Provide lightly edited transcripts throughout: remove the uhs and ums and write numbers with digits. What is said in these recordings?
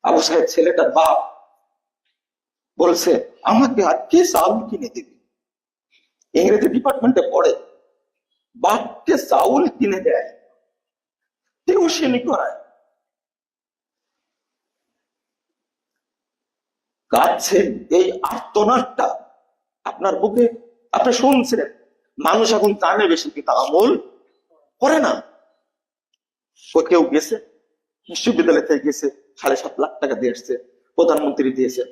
আবু সাহেব ছেলেটার বাপ বলছে, আমাকে আর কে চাউল কিনে দিবে? ইংরেজি ডিপার্টমেন্টে পড়ে, বাপকে চাউল কিনে দেয়, টিউশনি করায়, কাঁদছেন। এই আর্তনাদটা আপনার বুকে আপনি শুনছিলেন। মানুষ এখন জানে বেশি, কিন্তু আমল করে না। কেউ গেছে বিশ্ববিদ্যালয় থেকে গেছে, 7.5 লাখ টাকা দিয়ে এসছে, প্রধানমন্ত্রী দিয়েছে,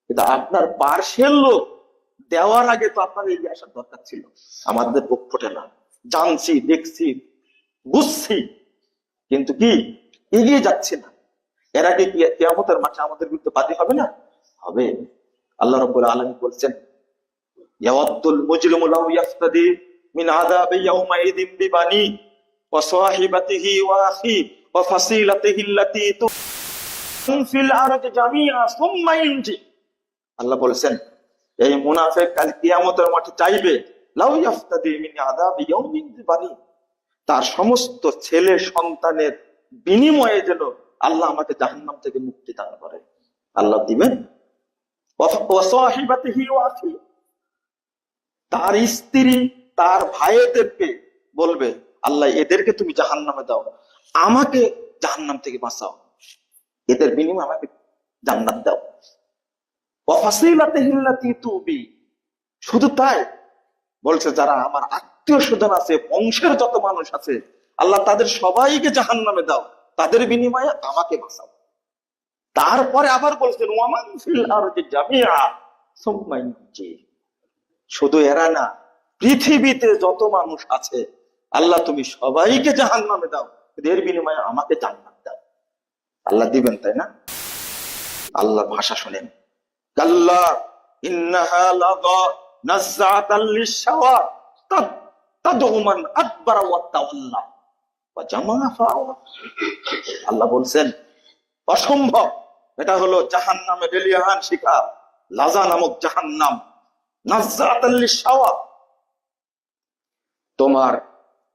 কিন্তু আপনার পার্শ্বের লোক দেওয়ার আগে তো আপনার এগিয়ে আসার দরকার ছিল। আমাদের বুক ফোটে না, জানছি, দেখছি, বুঝছি, কিন্তু কি এগিয়ে যাচ্ছে না। এর আগে কি কিয়ামতের মাঠে আমাদের বিরুদ্ধে বাদী হবে না? হবে। আল্লাহ রাব্বুল আলামিন বলছেন, ইয়াওয়াদ্দুল মুজরিমু লাউ ইয়াফতাদি মিন আযাবি ইয়াউমাইযিন বিবানি ওয়া সাহিবাতিহি ওয়া আখি ওয়া ফাসিলাতিহি আল্লাতী তুফিল আরদি জামিআ সুম্মা ইনজি। আল্লাহ বলেছেন, এই মুনাফিক কাল কিয়ামতের মাঠে চাইবে, লাউ ইয়াফতাদি মিন আযাবি ইয়াউমিন বিবানি, তার সমস্ত ছেলে সন্তানের বিনিময়ে যেন আল্লাহ আমাকে জাহান্নাম থেকে মুক্তি দান করে। আল্লাহ দিবেন। ওয়া সাহিবাতিহি ওয়া আখি, তার স্ত্রী তার ভাইদেরকে বলবে, আল্লাহ এদেরকে তুমি জাহান্নামে দাও, আমাকে জাহান্নাম থেকে বাঁচাও, এদের বিনিময়ে আমাকে জান্নাত দাও। শুধু তাই বলছে, যারা আমার আত্মীয় স্বজন আছে, বংশের যত মানুষ আছে, আল্লাহ তাদের সবাইকে জাহান্নামে দাও, তাদের বিনিময়ে আমাকে বাঁচাও। তারপরে আবার বলছেন, ওয়ামান ফিল আরদি জামিআ সুম্মা ইনজি। শুধু এরা না, পৃথিবীতে যত মানুষ আছে, আল্লাহ তুমি সবাইকে জাহান্নামে দাও, এর বিনিময়ে আমাকে জান্নাত দাও। আল্লাহ দিবেন, তাই না? আল্লাহ ভাষা শুনেন, কাল্লা ইন্নাহা লাযা নাযাতাল লিশশাওয়া তাদউ মান আদবারা ওয়া তাওয়াল্লা ওয়া জামা ফাআওয়া। আল্লাহ বলছেন, অসম্ভব, এটা হলো জাহান্নামে বেলিয়াহান শিখা, লাযা নামক জাহান্নাম, নাযাতাল লিশশাওয়া। তোমার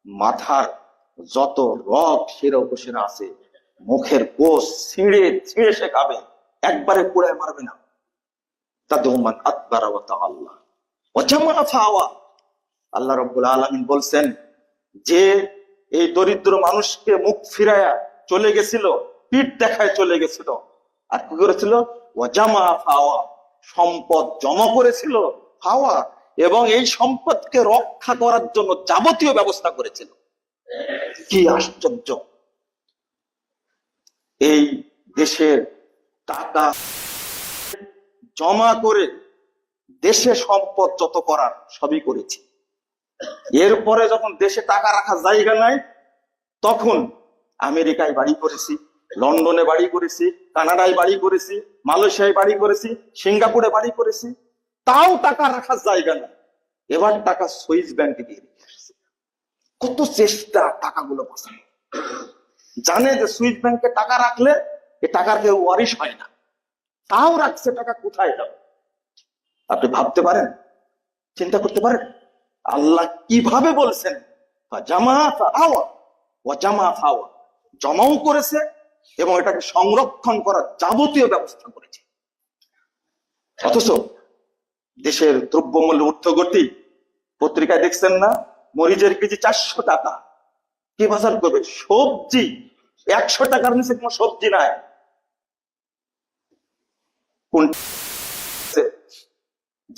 মাথার যত রগ শিরা উপশিরা আছে, মুখের গোশ ছিঁড়ে ছিঁড়ে সে খাবে, একবারে পুড়ায় মারবে না। তাদউমান আদবারা ওয়া তাওয়াল্লা ওয়া জামা ফাআওয়া। আল্লাহ রাব্বুল আলামিন বলছেন, যে এই দরিদ্র মানুষকে মুখ ফিরায়া চলে গেছিল, পিঠ দেখায় চলে গেছিল, আর কি করেছিল? ওয়া জামা ফাআওয়া, সম্পদ জমা করেছিল, ফাওয়া, এবং এই সম্পদকে রক্ষা করার জন্য যাবতীয় ব্যবস্থা করেছিল। কি আশ্চর্য! এই দেশের টাকা জমা করে দেশে সম্পদ যত করার সবই করেছি। এরপরে যখন দেশে টাকা রাখার জায়গা নাই, তখন আমেরিকায় বাড়ি করেছি, লন্ডনে বাড়ি করেছি, কানাডায় বাড়ি করেছি, মালয়েশিয়ায় বাড়ি করেছি, সিঙ্গাপুরে বাড়ি করেছি, তাও টাকা রাখার জায়গা নাই। এবার টাকা সুইস ব্যাংকে দিয়ে রেখে আসছে। কত চেষ্টা টাকাগুলো বাঁচানো। জানে যে সুইস ব্যাংকে টাকা রাখলে এ টাকার কেউ ওয়ারিশ হয় না, তাও রাখছে। টাকা কোথায় যাবে? আপনি ভাবতে পারেন, চিন্তা করতে পারেন আল্লাহ কিভাবে বলছেন, জমাও করেছে এবং এটাকে সংরক্ষণ করার যাবতীয় ব্যবস্থা করেছে। অথচ দেশের দ্রব্যমূল্য ঊর্ধ্বগতি, পত্রিকায় দেখছেন না, মরিচের কেজি 400 টাকা। কি বাজার করবে? সবজি 100 টাকার নিচে কোনো সবজি নাই।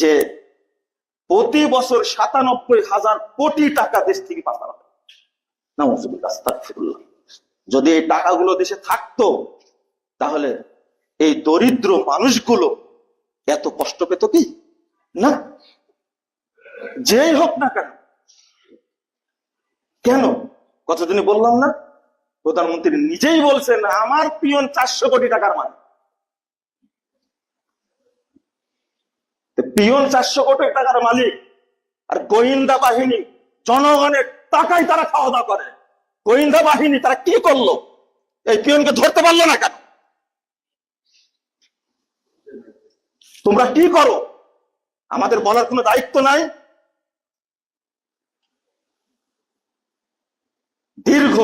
যে প্রতি বছর 97,000 কোটি টাকা দেশ থেকে পাচার হয়। যদি এই টাকাগুলো দেশে থাকতো, তাহলে এই দরিদ্র মানুষগুলো এত কষ্ট পেত কি না? যেই হোক না কেন, কেন কতদিনই বললাম না, প্রধানমন্ত্রী নিজেই বলছেন, আমার পিয়ন 400 কোটি টাকার মালিক। পিয়ন 400 কোটি টাকার মালিক, আর গোয়েন্দা বাহিনী জনগণের টাকায় তারা খাওয়া দাওয়া করে। গোয়েন্দা বাহিনী তারা কি করলো? এই পিয়নকে ধরতে পারলো না কেন? তোমরা কি করো? আমাদের বলার কোনো দায়িত্ব নাই? দীর্ঘ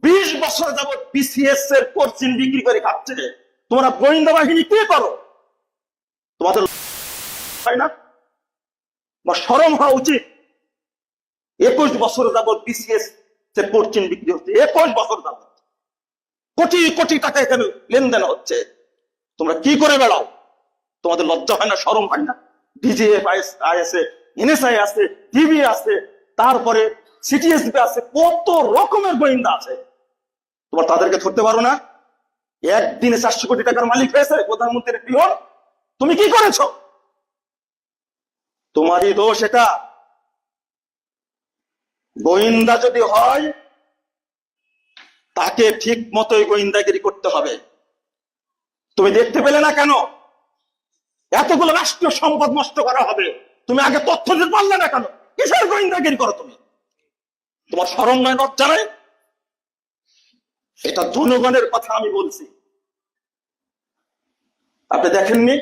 20 বছর যাবৎ বিসিএস এর কোচিং বিক্রি করে খাচ্ছে, তোমরা গোয়েন্দা বাহিনী কি করো? তোমাদের হয় না? তোমার শরম হওয়া উচিত। 21 বছর যাবৎ বিসিএস পশ্চিম বিক্রি হচ্ছে, 21 বছর যাবৎ কোটি কোটি টাকা এখানে লেনদেন হচ্ছে। তোমরা কি করে বেড়াও? তোমাদের লজ্জা হয় না, শরম হয় না? ডিজিএফ আছে, এনএসআই আছে, টিভি আছে, তারপরে সিটিএসবি আছে, কত রকমের গোয়েন্দা আছে। তোমার তাদেরকে ধরতে পারো না? একদিনে 400 কোটি টাকার মালিক হয়েছে প্রধানমন্ত্রীর পিয়ন। তুমি কি করেছো? তোমারই দোষ এটা। গোয়েন্দা যদি হয় তাকে ঠিক মতোই গোয়েন্দাগিরি করতে হবে। তুমি দেখতে পেলে না কেন এতগুলো রাষ্ট্রীয় সম্পদ নষ্ট করা হবে? তুমি আগে তথ্য দিতে পারলে না কেন? কিসের গোয়েন্দাগিরি করো তুমি? তোমার শরম নয়, লজ্জা নয়? এটা জনগণের কথা আমি বলছি। আপনি দেখেননি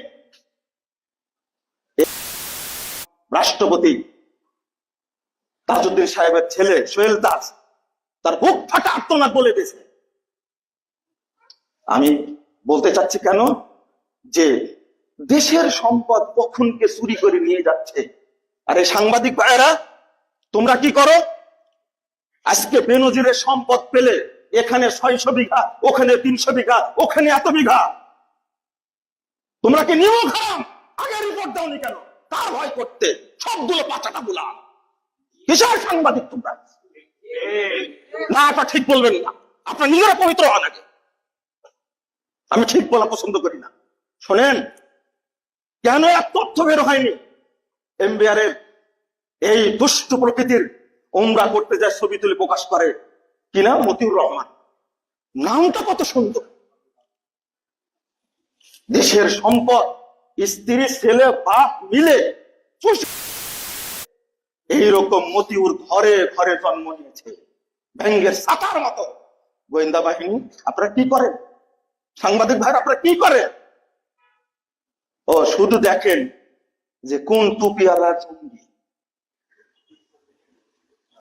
রাষ্ট্রপতি তাজউদ্দিন সাহেবের ছেলে সোহেল দাস তার বুক ফাটা আত্মনাদ বলে দিয়েছে। আমি বলতে চাচ্ছি কেন, যে দেশের সম্পদ কখন কে চুরি করে নিয়ে যাচ্ছে। আরে সাংবাদিক ভাইয়েরা, তোমরা কি করো? আজকে বেনজিরের সম্পদ পেলে এখানে 600 বিঘা, ওখানে 300 বিঘা, ওখানে এত বিঘা। তোমরা কি নিয়োগ হারাম? আগে রিপোর্ট দাওনি কেন? তার ভয় করতে সবগুলো পাচাটা বুলা। কিসের সাংবাদিক তোমরা? না, এটা ঠিক বলবেন না। আপনার নিজেরা পবিত্র হওয়া লাগে। আমি ঠিক বলা পছন্দ করি না। শোনেন, কেন এক তথ্য বের হয়নি? এমবিআর এর এই দুষ্ট প্রকৃতির ওমরা করতে যায় ছবি তুলে প্রকাশ করে কিনা মতিউর রহমান। নামটা কত সুন্দর। দেশের সম্পদ স্ত্রী ছেলে বাপ মিলে এইরকম মতিউর ঘরে ঘরে জন্ম নিয়েছে, ব্যাঙ্গের ছাতার মতো। গোয়েন্দা বাহিনী আপনারা কি করেন? সাংবাদিক ভাই আপনারা কি করেন? ও শুধু দেখেন যে কোন টুপিওয়ালা জঙ্গি।